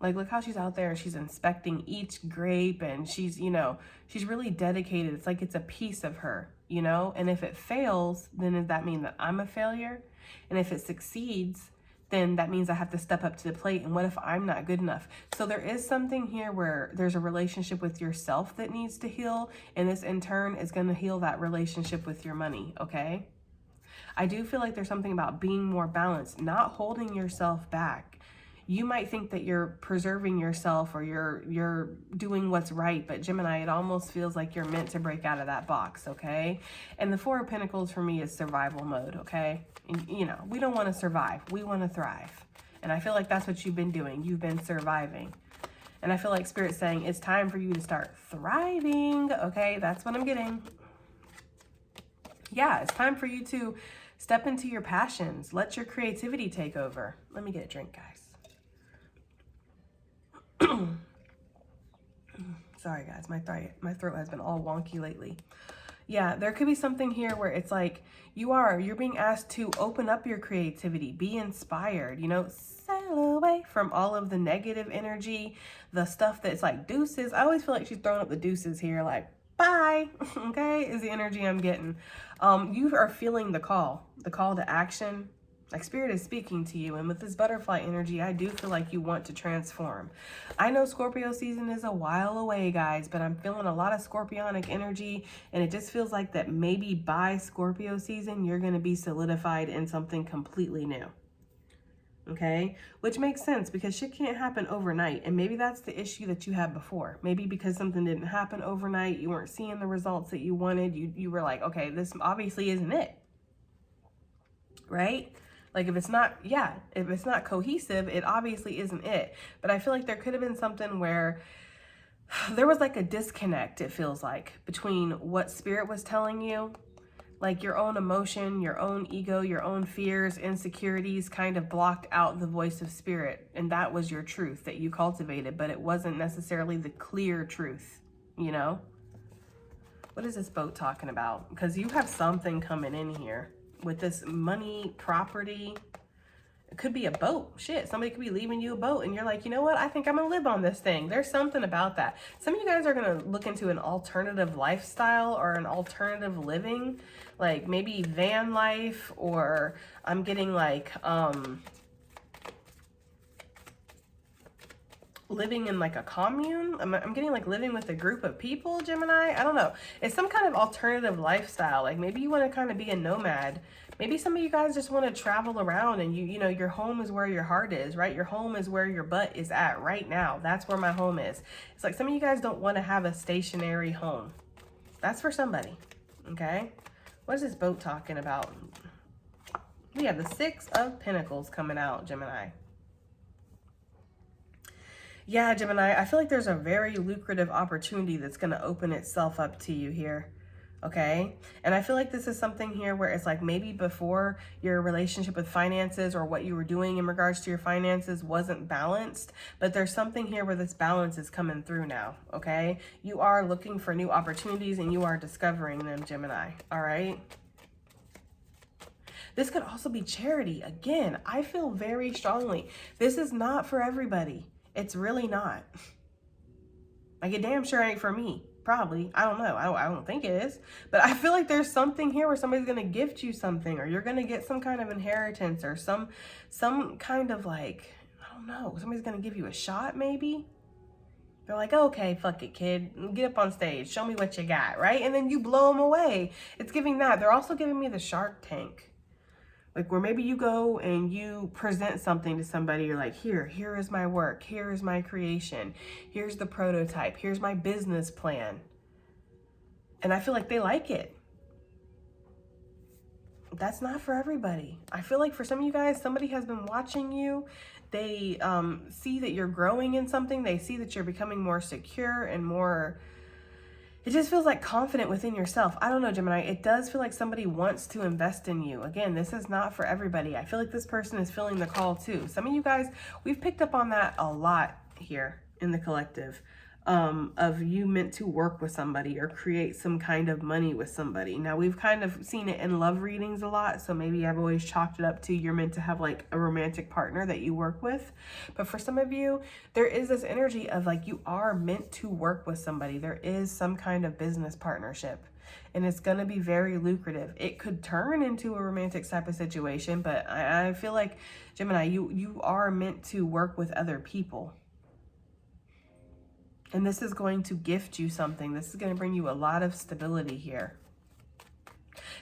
Like, look how she's out there, she's inspecting each grape and she's, you know, she's really dedicated. It's like it's a piece of her, you know? And if it fails, then does that mean that I'm a failure? And if it succeeds, then that means I have to step up to the plate. And what if I'm not good enough? So there is something here where there's a relationship with yourself that needs to heal. And this in turn is going to heal that relationship with your money, okay? I do feel like there's something about being more balanced, not holding yourself back. You might think that you're preserving yourself or you're doing what's right, but Gemini, it almost feels like you're meant to break out of that box, okay? And the Four of Pentacles for me is survival mode, okay? And, you know, we don't want to survive. We want to thrive. And I feel like that's what you've been doing. You've been surviving. And I feel like Spirit's saying it's time for you to start thriving, okay? That's what I'm getting. Yeah, it's time for you to step into your passions. Let your creativity take over. Let me get a drink, guys. Sorry guys, my throat has been all wonky lately. Yeah, there could be something here where it's like you're being asked to open up your creativity, be inspired, you know, sail away from all of the negative energy, the stuff that's like deuces. I always feel like she's throwing up the deuces here, like bye, okay, is the energy I'm getting. You are feeling the call to action. Like Spirit is speaking to you, and with this butterfly energy, I do feel like you want to transform. I know Scorpio season is a while away, guys, but I'm feeling a lot of Scorpionic energy, and it just feels like that maybe by Scorpio season, you're going to be solidified in something completely new. Okay? Which makes sense because shit can't happen overnight, and maybe that's the issue that you had before. Maybe because something didn't happen overnight, you weren't seeing the results that you wanted, you were like, okay, this obviously isn't it. Right? Like if it's not cohesive, it obviously isn't it. But I feel like there could have been something where there was like a disconnect, it feels like, between what Spirit was telling you, like your own emotion, your own ego, your own fears, insecurities kind of blocked out the voice of Spirit. And that was your truth that you cultivated, but it wasn't necessarily the clear truth, you know? What is this boat talking about? Because you have something coming in here. With this money, property, it could be a boat. Shit, somebody could be leaving you a boat and you're like, you know what? I think I'm gonna live on this thing. There's something about that. Some of you guys are gonna look into an alternative lifestyle or an alternative living, like maybe van life, or I'm getting like, living in like a commune. I'm getting like living with a group of people, Gemini. I don't know. It's some kind of alternative lifestyle. Like maybe you want to kind of be a nomad. Maybe some of you guys just want to travel around and you know, your home is where your heart is, right? Your home is where your butt is at right now. That's where my home is. It's like some of you guys don't want to have a stationary home. That's for somebody, okay? What is this boat talking about? We have the Six of Pentacles coming out, Gemini. Yeah, Gemini, I feel like there's a very lucrative opportunity that's going to open itself up to you here, okay? And I feel like this is something here where it's like maybe before your relationship with finances or what you were doing in regards to your finances wasn't balanced, but there's something here where this balance is coming through now, okay? You are looking for new opportunities and you are discovering them, Gemini, all right? This could also be charity. Again, I feel very strongly. This is not for everybody. It's really not. Like, it damn sure ain't for me. Probably. I don't know. I don't think it is. But I feel like there's something here where somebody's going to gift you something, or you're going to get some kind of inheritance, or some kind of, like, I don't know. Somebody's going to give you a shot, maybe. They're like, okay, fuck it, kid. Get up on stage. Show me what you got, right? And then you blow them away. It's giving that. They're also giving me the Shark Tank. Like, where maybe you go and you present something to somebody. You're like, here is my work. Here is my creation. Here's the prototype. Here's my business plan. And I feel like they like it. That's not for everybody. I feel like for some of you guys, somebody has been watching you. They see that you're growing in something. They see that you're becoming more secure and more, it just feels like confident within yourself. I don't know, Gemini. It does feel like somebody wants to invest in you. Again, this is not for everybody. I feel like this person is feeling the call too. Some of you guys, we've picked up on that a lot here in the collective. Of you meant to work with somebody or create some kind of money with somebody. Now, we've kind of seen it in love readings a lot, so maybe I've always chalked it up to you're meant to have like a romantic partner that you work with. But for some of you, there is this energy of like you are meant to work with somebody. There is some kind of business partnership, and it's going to be very lucrative. It could turn into a romantic type of situation, but I feel like, Gemini, you are meant to work with other people. And this is going to gift you something. This is going to bring you a lot of stability here.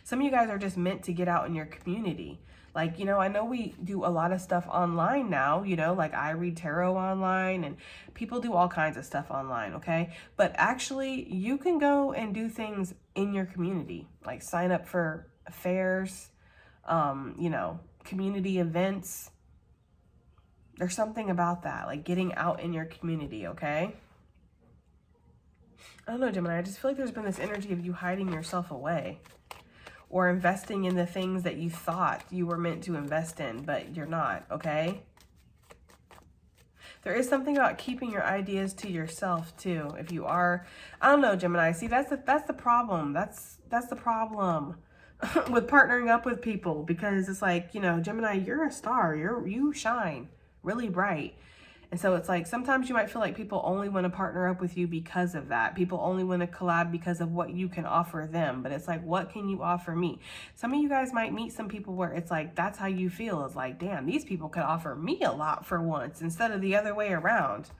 Some of you guys are just meant to get out in your community. Like, you know, I know we do a lot of stuff online now, you know, like I read tarot online and people do all kinds of stuff online, okay? But actually, you can go and do things in your community, like sign up for fairs, you know, community events. There's something about that, like getting out in your community, okay? I don't know, Gemini, I just feel like there's been this energy of you hiding yourself away or investing in the things that you thought you were meant to invest in, but you're not, okay? There is something about keeping your ideas to yourself too. If you are, I don't know, Gemini, see, that's the problem. That's the problem with partnering up with people, because it's like, you know, Gemini, you're a star. You shine really bright. And so it's like, sometimes you might feel like people only want to partner up with you because of that. People only want to collab because of what you can offer them. But it's like, what can you offer me? Some of you guys might meet some people where it's like, that's how you feel. It's like, damn, these people could offer me a lot for once instead of the other way around.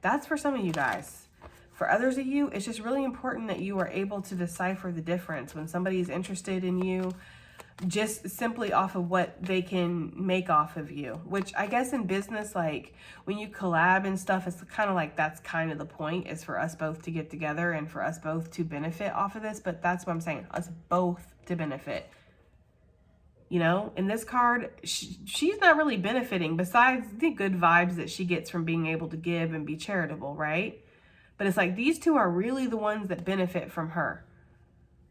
That's for some of you guys. For others of you, it's just really important that you are able to decipher the difference when somebody is interested in you, just simply off of what they can make off of you, which I guess in business, like when you collab and stuff, it's kind of like, that's kind of the point, is for us both to get together and for us both to benefit off of this. But that's what I'm saying, us both to benefit. You know, in this card, she's not really benefiting besides the good vibes that she gets from being able to give and be charitable, right? But it's like these two are really the ones that benefit from her.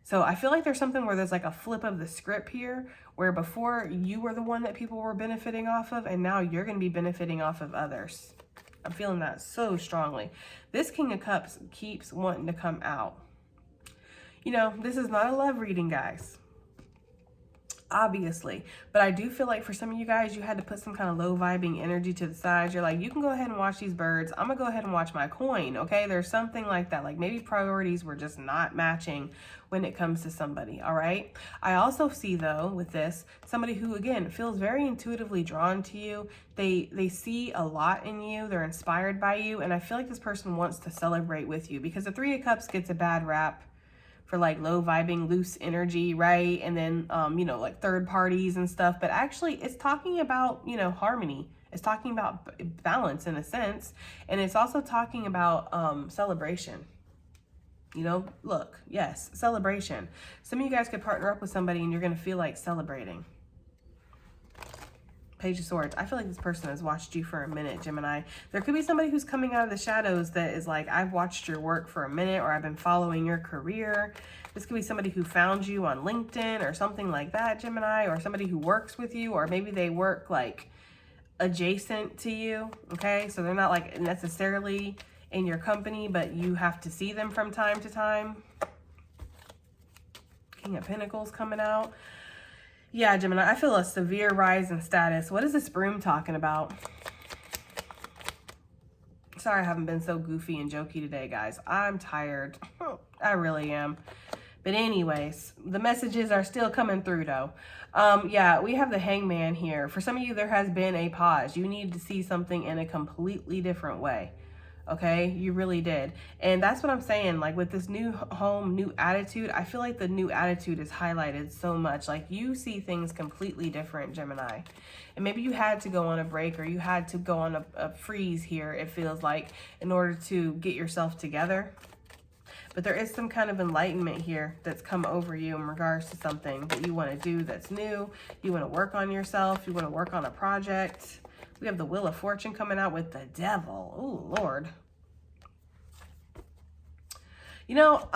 So I feel like there's something where there's like a flip of the script here, where before you were the one that people were benefiting off of, and now you're going to be benefiting off of others. I'm feeling that so strongly. This King of Cups keeps wanting to come out. You know, this is not a love reading, guys. Obviously, but I do feel like for some of you guys, you had to put some kind of low vibing energy to the side. You're like, you can go ahead and watch these birds. I'm gonna go ahead and watch my coin. Okay, there's something like that. Like maybe priorities were just not matching when it comes to somebody. All right, I also see though with this, somebody who again feels very intuitively drawn to you. They see a lot in you. They're inspired by you, and I feel like this person wants to celebrate with you, because the Three of Cups gets a bad rap for like low vibing, loose energy, right? And then, you know, like third parties and stuff. But actually it's talking about, you know, harmony. It's talking about balance in a sense. And it's also talking about celebration. You know, look, yes, celebration. Some of you guys could partner up with somebody and you're going to feel like celebrating. Page of Swords. I feel like this person has watched you for a minute, Gemini. There could be somebody who's coming out of the shadows that is like, I've watched your work for a minute, or I've been following your career. This could be somebody who found you on LinkedIn or something like that, Gemini, or somebody who works with you, or maybe they work like adjacent to you, okay? So they're not like necessarily in your company, but you have to see them from time to time. King of Pentacles coming out. Yeah, Gemini, I feel a severe rise in status. What is this broom talking about? Sorry I haven't been so goofy and jokey today, guys. I'm tired. I really am. But anyways, the messages are still coming through though. Yeah, we have the Hangman here. For some of you, there has been a pause. You need to see something in a completely different way. Okay, you really did. And that's what I'm saying. Like with this new home, new attitude, I feel like the new attitude is highlighted so much. Like you see things completely different, Gemini. And maybe you had to go on a break or you had to go on a freeze here, it feels like, in order to get yourself together. But there is some kind of enlightenment here that's come over you in regards to something that you want to do that's new. You want to work on yourself. You want to work on a project. We have the Wheel of Fortune coming out with the Devil. Oh, Lord. You know,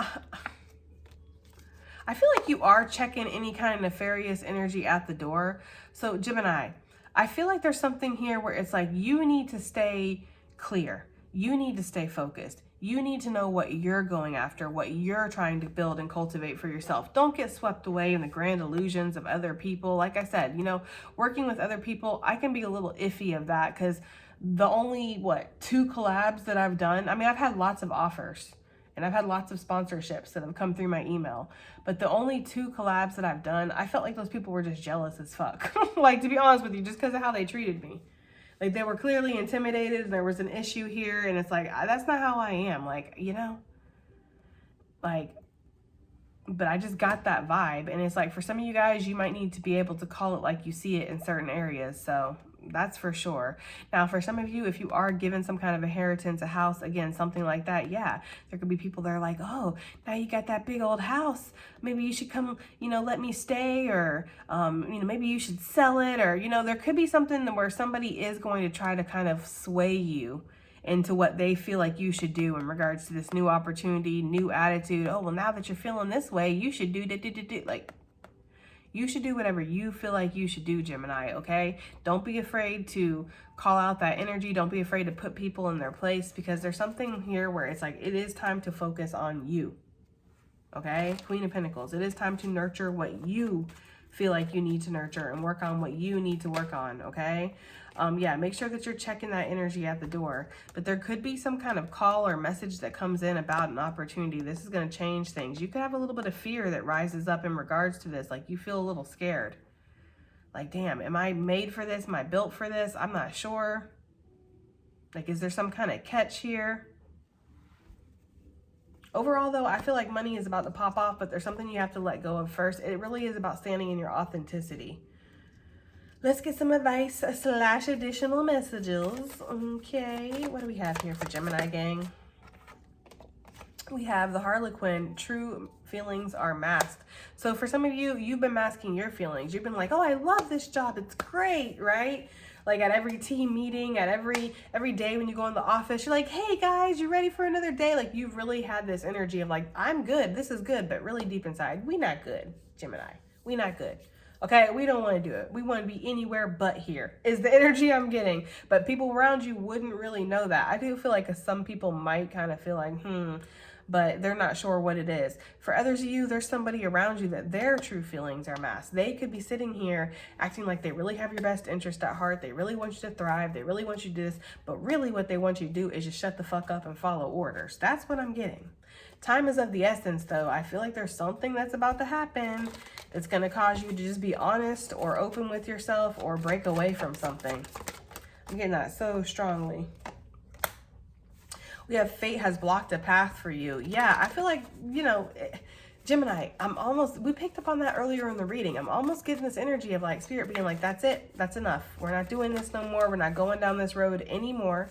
I feel like you are checking any kind of nefarious energy at the door. So, Gemini, I feel like there's something here where it's like you need to stay clear. You need to stay focused. You need to know what you're going after, what you're trying to build and cultivate for yourself. Don't get swept away in the grand illusions of other people. Like I said, you know, working with other people, I can be a little iffy of that because the only, 2 collabs that I've done, I mean, I've had lots of offers and I've had lots of sponsorships that have come through my email. But the only 2 collabs that I've done, I felt like those people were just jealous as fuck. Like, to be honest with you, just because of how they treated me. Like, they were clearly intimidated and there was an issue here. And it's like, that's not how I am. Like, you know, like, but I just got that vibe. And it's like, for some of you guys, you might need to be able to call it like you see it in certain areas. So that's for sure. Now, for some of you, if you are given some kind of inheritance, a house, again, something like that, yeah, there could be people that are like, oh, now you got that big old house. Maybe you should come, you know, let me stay, or, you know, maybe you should sell it, or, you know, there could be something where somebody is going to try to kind of sway you into what they feel like you should do in regards to this new opportunity, new attitude. Oh, well, now that you're feeling this way, you should do, like, you should do whatever you feel like you should do, Gemini, okay? Don't be afraid to call out that energy. Don't be afraid to put people in their place, because there's something here where it's like, it is time to focus on you, okay? Queen of Pentacles. It is time to nurture what you feel like you need to nurture and work on what you need to work on, okay? Yeah, make sure that you're checking that energy at the door. But there could be some kind of call or message that comes in about an opportunity. This is going to change things. You could have a little bit of fear that rises up in regards to this. Like, you feel a little scared. Like, damn, am I made for this? Am I built for this? I'm not sure. Like, is there some kind of catch here? Overall, though, I feel like money is about to pop off, but there's something you have to let go of first. It really is about standing in your authenticity. Let's get some advice / additional messages. Okay, what do we have here for Gemini gang? We have the Harlequin. True feelings are masked. So for some of you, you've been masking your feelings. You've been like, oh, I love this job. It's great, right? Like at every team meeting, at every day when you go in the office, you're like, hey guys, you ready for another day? Like, you've really had this energy of like, I'm good. This is good. But really deep inside, we not good, Gemini. We not good. Okay, we don't want to do it. We want to be anywhere but here, is the energy I'm getting. But people around you wouldn't really know that. I do feel like some people might kind of feel like, but they're not sure what it is. For others of you, there's somebody around you that their true feelings are masked. They could be sitting here acting like they really have your best interest at heart. They really want you to thrive. They really want you to do this. But really what they want you to do is just shut the fuck up and follow orders. That's what I'm getting. Time is of the essence, though. I feel like there's something that's about to happen that's going to cause you to just be honest or open with yourself or break away from something. I'm getting that so strongly. We have fate has blocked a path for you. Yeah, I feel like, you know, Gemini, we picked up on that earlier in the reading. I'm almost getting this energy of like spirit being like, that's it. That's enough. We're not doing this no more. We're not going down this road anymore.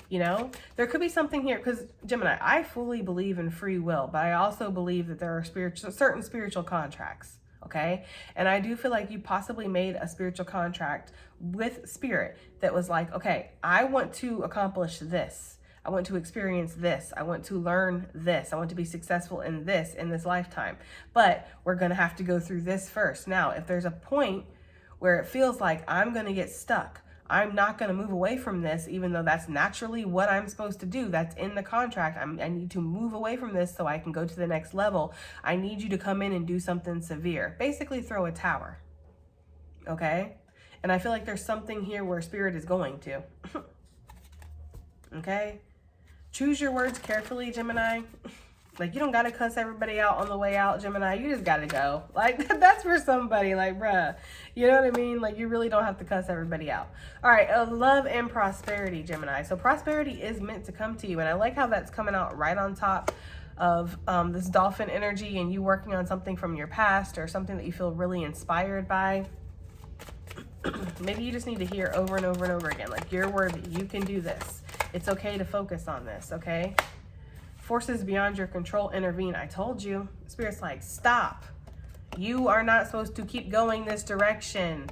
You know, there could be something here because Gemini, I fully believe in free will, but I also believe that there are certain spiritual contracts. Okay. And I do feel like you possibly made a spiritual contract with spirit that was like, okay, I want to accomplish this. I want to experience this. I want to learn this. I want to be successful in this lifetime. But we're going to have to go through this first. Now, if there's a point where it feels like I'm going to get stuck, I'm not going to move away from this, even though that's naturally what I'm supposed to do. That's in the contract. I need to move away from this so I can go to the next level. I need you to come in and do something severe. Basically throw a tower. Okay? And I feel like there's something here where spirit is going to. Okay? Choose your words carefully, Gemini. Like, you don't got to cuss everybody out on the way out, Gemini. You just got to go. Like, that's for somebody. Like, bruh, you know what I mean? Like, you really don't have to cuss everybody out. All right, love and prosperity, Gemini. So prosperity is meant to come to you. And I like how that's coming out right on top of this dolphin energy and you working on something from your past or something that you feel really inspired by. Maybe you just need to hear over and over and over again, like, you're worthy. You can do this. It's okay to focus on this, okay? Forces beyond your control intervene. I told you. Spirit's like, stop. You are not supposed to keep going this direction.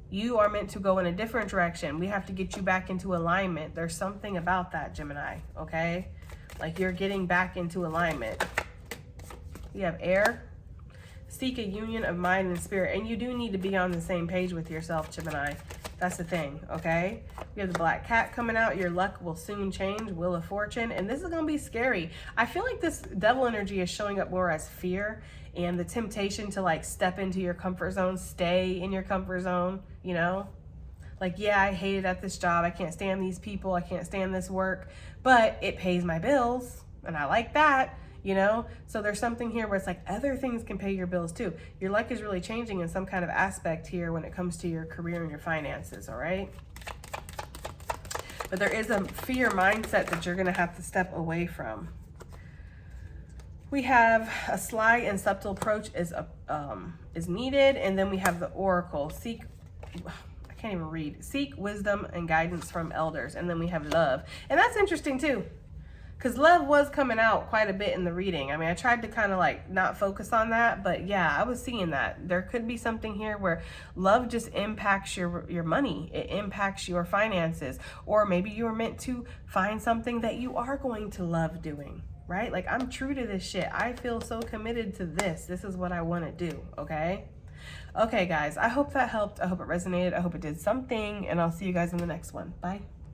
You are meant to go in a different direction. We have to get you back into alignment. There's something about that, Gemini, okay? Like, you're getting back into alignment. You have air. Seek a union of mind and spirit. And you do need to be on the same page with yourself, Gemini. That's the thing, okay? We have the black cat coming out. Your luck will soon change. Wheel of fortune. And this is going to be scary. I feel like this devil energy is showing up more as fear and the temptation to, like, step into your comfort zone, stay in your comfort zone, you know? Like, yeah, I hate it at this job. I can't stand these people. I can't stand this work. But it pays my bills, and I like that. You know, so there's something here where it's like other things can pay your bills too. Your luck is really changing in some kind of aspect here when it comes to your career and your finances, all right? But there is a fear mindset that you're going to have to step away from. We have a sly and subtle approach is needed, and then we have the oracle. I can't even read. Seek wisdom and guidance from elders, and then we have love. And that's interesting too. Because love was coming out quite a bit in the reading. I mean, I tried to kind of like not focus on that, but yeah, I was seeing that. There could be something here where love just impacts your money. It impacts your finances. Or maybe you were meant to find something that you are going to love doing, right? Like, I'm true to this shit. I feel so committed to this. This is what I want to do, okay? Okay, guys, I hope that helped. I hope it resonated. I hope it did something, and I'll see you guys in the next one. Bye.